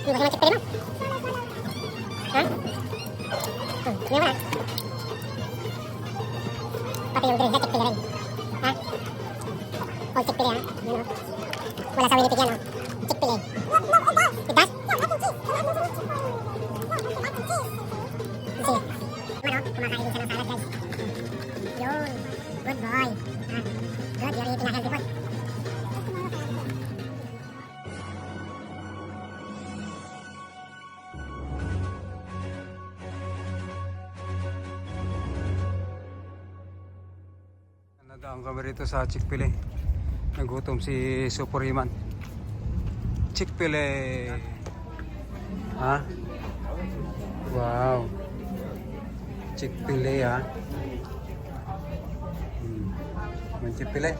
Hindi ko naman check pa rin mo. Ha? Hindi mo na. Pati yung drink niya, check pila rin. Ha? All check pila ha? Yun o. Wala sa Winnipeg yan o. Check pila eh. It does? Sige. Naman o, kumakain din siya ng salad guys. Yun. Good boy. Ha? Good, you're eating a healthy food. Nadaan kami rito sa Chick-fil-A. Nagutom si Superman. Chick-fil-A. Ha? Wow. Chick-fil-A ha. May Chick-fil-A.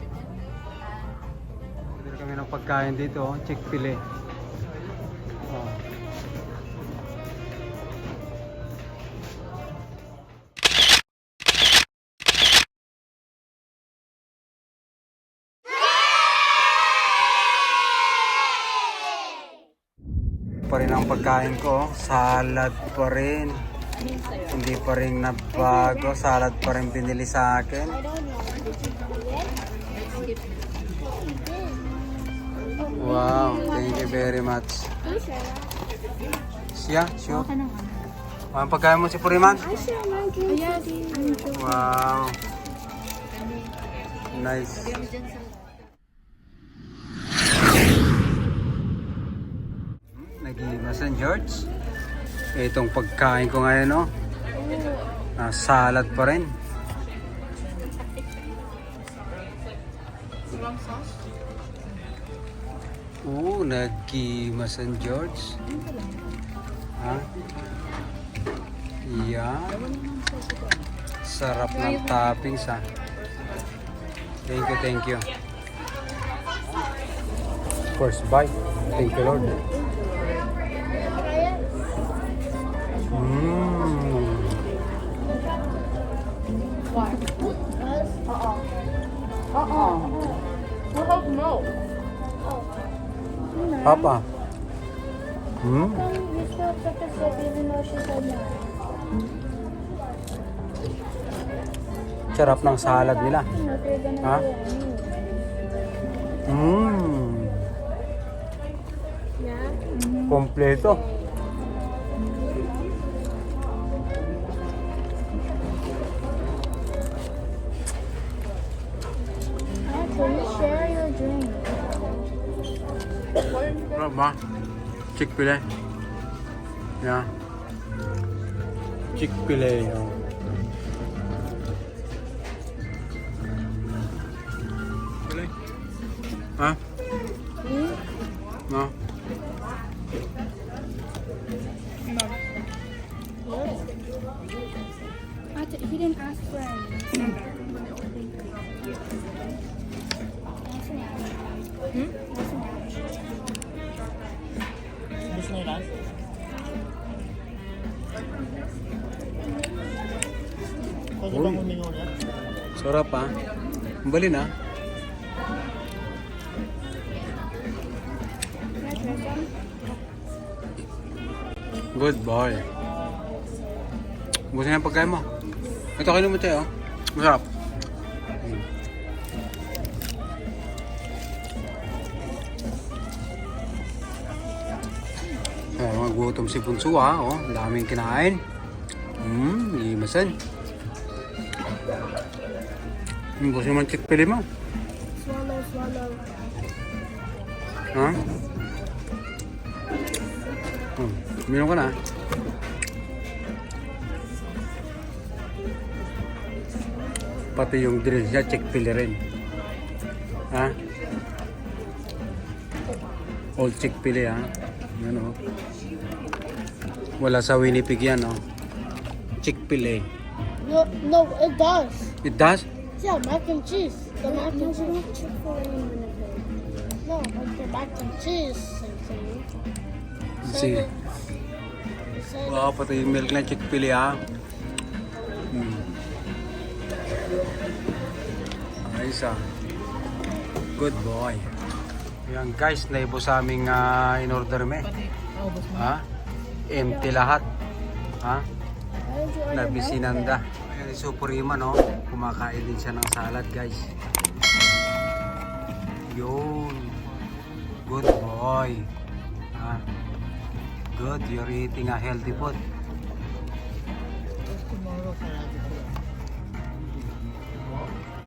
Pwede kami ng pagkain dito. Chick-fil-A. Oh. Pa rin ang pagkain ko, salad pa rin, hindi pa rin nabago, salad pa rin binili sa akin. Wow, thank you very much. Siya, sure. Ang pagkain mo si Puriman? Wow, nice. Nag-iima St. George. Itong pagkain ko ngayon, no? Salad pa rin. Nag-iima St. George. Ha? Yan. Sarap ng toppings, ha? Thank you, thank you. First bite. Thank you, Lord. Papa. Sarap ng salad nila. Ha? Kompleto. Share your drink. Ba? Chick-fil-A. Yeah. Chick-fil-A. Oh. Chick-fil-A. Ha? No? He didn't ask for any. Sarap ha? Bali na. Good boy. Busin ang pagkain mo. Ito kayo mo tayo. Masarap. Kaya magutom si Bunso ha. Oh, daming kinain. Imasan. Busin mo ang Chick-fil-A mo. Swallow, swallow. Ha? Minum ka na. Pati yung drinks niya, Chick-fil-A rin. Ha? Old Chick-fil-A ha? Yan o. Wala sa Winnipeg yan o. Chick-fil-A. No, it does. It does? Yeah, mac and cheese. The mac and cheese. No, like the mac and cheese. Sige. Wow, pati yung milk na Chick-fil-A ha. Ayos ah. Good boy. Ayan guys, naibos sa aming in-order me. Ha? Empty lahat. Ha? Nabisinanda. Ayan, Suprema no. Kumakain din siya ng salad guys. Yun. Good boy. Ha? Good, you're eating a healthy food. Tomorrow,